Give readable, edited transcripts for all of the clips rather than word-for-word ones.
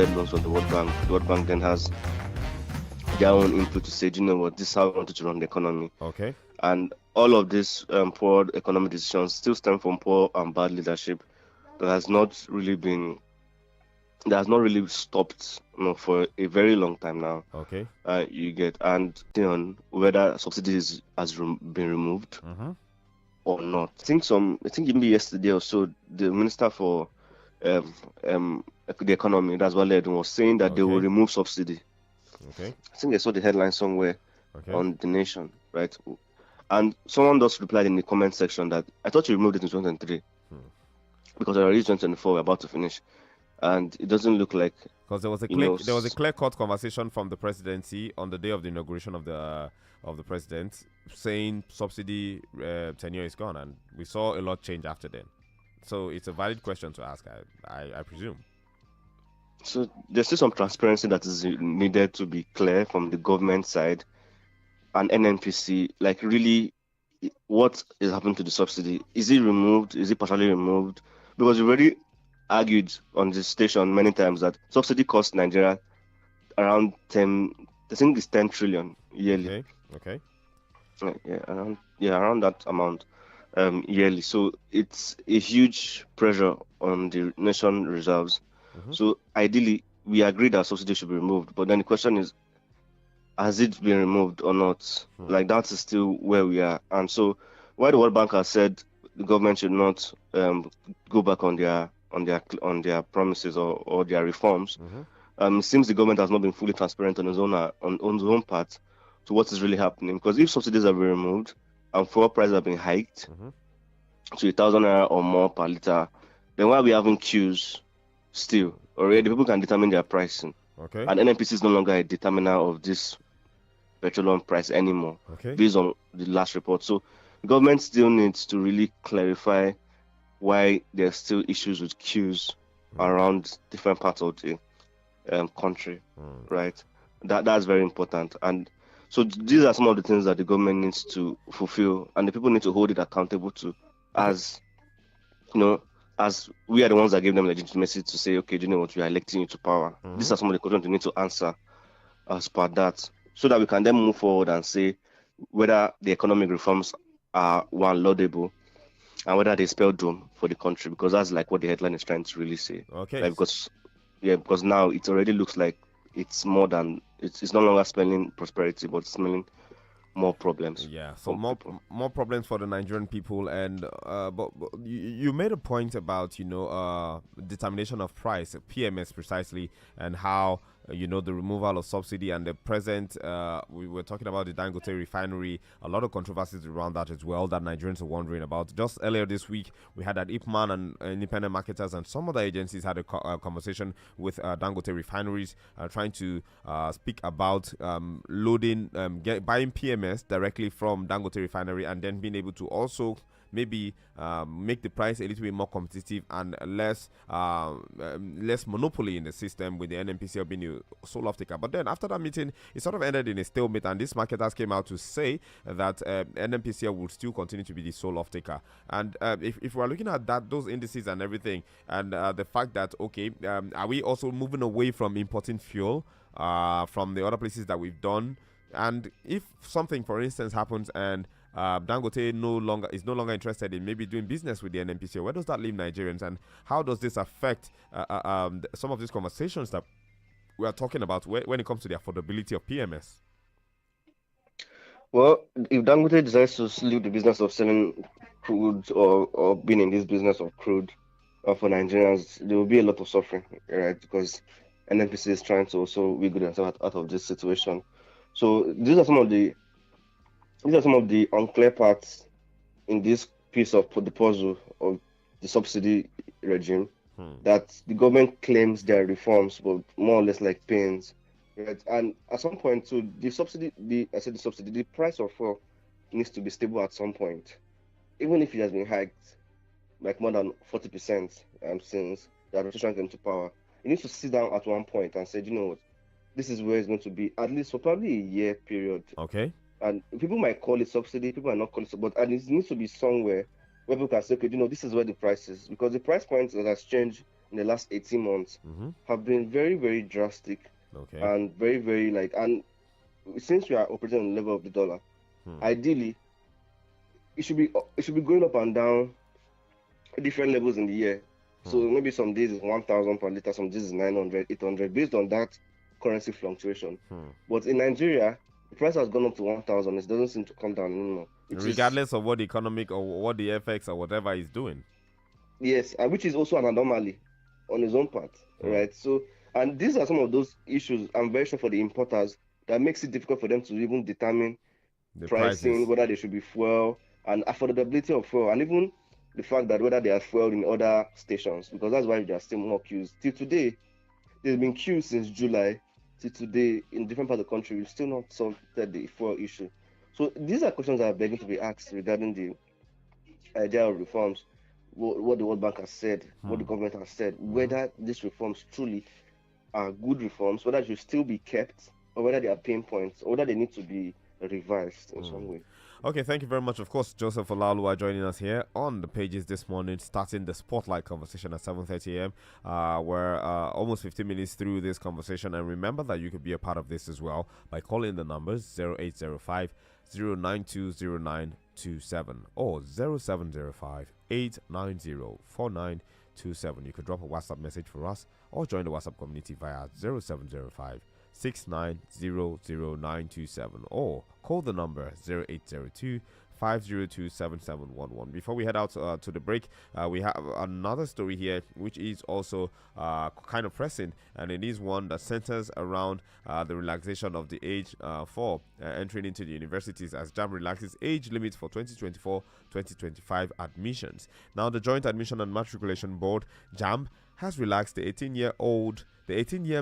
syndicated loans from the World Bank. The World Bank then has their own input to say, you know what, this is how we want to run the economy. Okay. And all of these poor economic decisions still stem from poor and bad leadership that has not really been, that has not really stopped, for a very long time now. Okay. You get, and on whether subsidies has been removed or not. I think even yesterday or so, the minister for the economy, that's what Ledun was saying, that they will Okay. remove subsidy. Okay. I think I saw the headline somewhere Okay. on The Nation, right? And someone just replied in the comment section that I thought you removed it in 2023 because already 2024 we're about to finish, and it doesn't look like, Because there was a clear-cut conversation from the presidency on the day of the inauguration of the president, saying subsidy tenure is gone, and we saw a lot change after then. So it's a valid question to ask, I presume. So there's still some transparency that is needed to be clear from the government side and NNPC. Like, really, what is happening to the subsidy? Is it removed? Is it partially removed? Because we already argued on this station many times that subsidy costs Nigeria around 10, I think it's 10 trillion yearly. Okay. Around that amount yearly. So it's a huge pressure on the nation reserves. So ideally, we agree that subsidy should be removed. But then the question is, has it been removed or not? Like, that is still where we are. And so, why the World Bank has said the government should not go back on their promises or their reforms, it seems the government has not been fully transparent on its own part to what is really happening. Because if subsidies have been removed and fuel prices have been hiked to 1,000 naira or more per liter, then why are we having queues still? Already people can determine their pricing. Okay. And NNPC is no longer a determiner of this petroleum price anymore, based on the last report. So the government still needs to really clarify why there's still issues with queues around different parts of the country, right? That's very important. And so these are some of the things that the government needs to fulfill, and the people need to hold it accountable to, as as we are the ones that give them legitimacy to say, okay, do you know what, we are electing you to power. These are some of the questions they need to answer as per that, so that we can then move forward and say whether the economic reforms are, one, laudable, and whether they spell doom for the country, because that's like what the headline is trying to really say. Okay. Like, because now it already looks like it's more than, it's no longer spelling prosperity, but it's spelling more problems. Yeah, so more problems for the Nigerian people. And but you made a point about determination of price, PMS precisely, and how the removal of subsidy and the present. We were talking about the Dangote refinery. A lot of controversies around that as well that Nigerians are wondering about. Just earlier this week, we had that IPMAN and independent marketers and some other agencies had a conversation with Dangote refineries, trying to speak about loading, buying PMS directly from Dangote refinery, and then being able to also maybe make the price a little bit more competitive and less monopoly in the system, with the NNPCL being a sole off-taker. But then after that meeting, it sort of ended in a stalemate, and these marketers came out to say that NNPCL will still continue to be the sole off-taker. And if we're looking at those indices and everything, and the fact that, are we also moving away from importing fuel from the other places that we've done? And if something, for instance, happens and Dangote is no longer interested in maybe doing business with the NNPCL, where does that leave Nigerians, and how does this affect some of these conversations that we are talking about when it comes to the affordability of PMS? Well, if Dangote decides to leave the business of selling crude or being in this business of crude for Nigerians, there will be a lot of suffering, right? Because NNPC is trying to also wiggle themselves out of this situation. So these are some of the unclear parts in this piece of the puzzle of the subsidy regime, that the government claims they are reforms, but more or less like pains. Right? And at some point, too, the price of fuel needs to be stable at some point, even if it has been hiked like more than 40% since the administration came to power. It needs to sit down at one point and say, you know what, this is where it's going to be, at least for probably a year period. Okay. And people might call it subsidy, people might not call it subsidy, but it needs to be somewhere where people can say, okay, this is where the price is, because the price point that has changed in the last 18 months have been very, very drastic. Okay. And very, very and since we are operating on the level of the dollar, ideally it should be going up and down different levels in the year. So maybe some days is 1,000 per liter, some days is 900, 800, based on that currency fluctuation. But in Nigeria, the price has gone up to 1,000. It doesn't seem to come down anymore. Regardless of what the economic or what the FX or whatever is doing. Yes, which is also an anomaly on his own part, right? So, and these are some of those issues, I'm very sure, for the importers that makes it difficult for them to even determine the pricing, prices, whether they should be fuel and affordability of fuel, and even the fact that whether they are fuel in other stations, because that's why there are still more queues. Till today, there's been queues since July. Till today, in different parts of the country, we've still not solved the fuel issue. So these are questions that are begging to be asked regarding the idea of reforms, what the World Bank has said, what the government has said, whether these reforms truly are good reforms, whether they should still be kept, or whether they are pain points, or whether they need to be revised in some way. Okay, thank you very much. Of course, Joseph Olaoluwa joining us here on the pages this morning, starting the Spotlight conversation at 7:30 a.m. We're almost 15 minutes through this conversation. And remember that you could be a part of this as well by calling the numbers 0805 0920927 or 0705 890 4927. You could drop a WhatsApp message for us or join the WhatsApp community via 0705 6900927 or call the number 0802 502 7711. Before we head out to the break, we have another story here which is also kind of pressing, and it is one that centers around the relaxation of the age for entering into the universities as JAMB relaxes age limits for 2024-2025 admissions. Now, the Joint Admission and Matriculation Board, JAMB, has relaxed the 18-year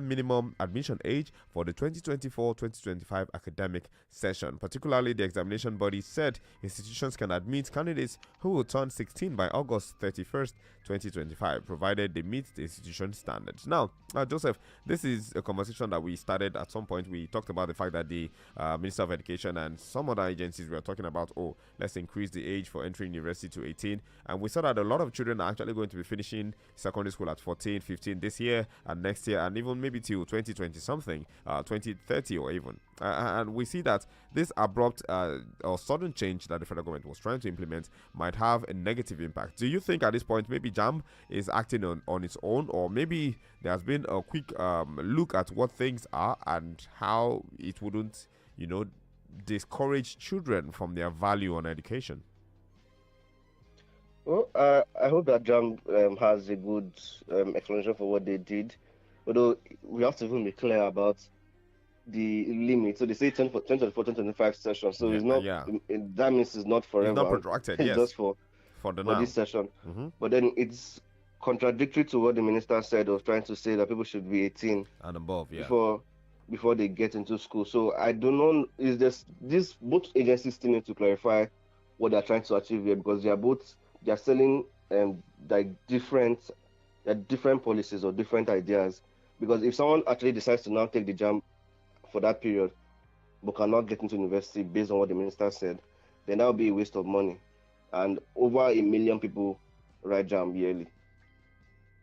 minimum admission age for the 2024-2025 academic session. Particularly, the examination body said institutions can admit candidates who will turn 16 by August 31st, 2025, provided they meet the institution standards. Now, Joseph, this is a conversation that we started at some point. We talked about the fact that the Minister of Education and some other agencies were talking about, let's increase the age for entering university to 18. And we saw that a lot of children are actually going to be finishing secondary school at 14, 15 this year and next year, and even maybe till 2020 something, 2030 or even. And we see that this abrupt or sudden change that the federal government was trying to implement might have a negative impact. Do you think at this point maybe JAMB is acting on its own, or maybe there has been a quick look at what things are and how it wouldn't, discourage children from their value on education? Well, I hope that JAMB has a good explanation for what they did. Although we have to even be clear about the limit. So they say 2024-2025 session. So it's not. That means it's not forever. It's not protracted. Yes. Just for this session. But then it's contradictory to what the minister said of trying to say that people should be 18 and above. Yeah. Before they get into school. So I don't know. Is this both agencies still need to clarify what they're trying to achieve here, because they are selling different policies or different ideas. Because if someone actually decides to now take the JAMB for that period but cannot get into university based on what the minister said, then that would be a waste of money. And over 1 million people write JAMB yearly.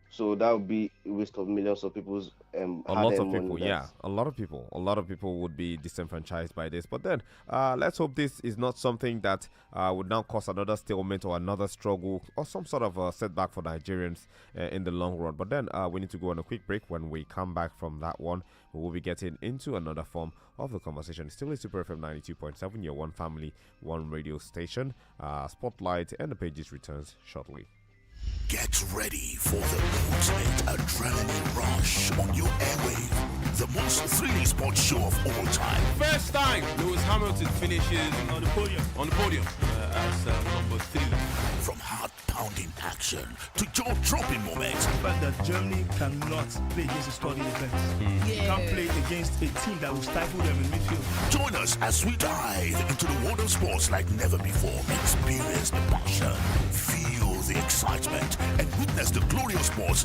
So that would be a waste of millions of people's a lot of people, a lot of people would be disenfranchised by this. But then let's hope this is not something that would now cause another stalemate or another struggle or some sort of setback for Nigerians in the long run. But then we need to go on a quick break. When we come back from that one, we will be getting into another form of the conversation. Still is Super FM 92.7, your one family, one radio station. Spotlight and the pages returns shortly. Get ready for the ultimate adrenaline rush on your airwave. The most thrilling sports show of all time. First time Lewis Hamilton finishes on the podium as number 3. From heart-pounding action to jaw-dropping moments. The fact that Germany cannot play against a squad defense. You can't play against a team that will stifle them in midfield. Join us as we dive into the world of sports like never before. Experience the passion, feel the excitement, and witness the glorious sports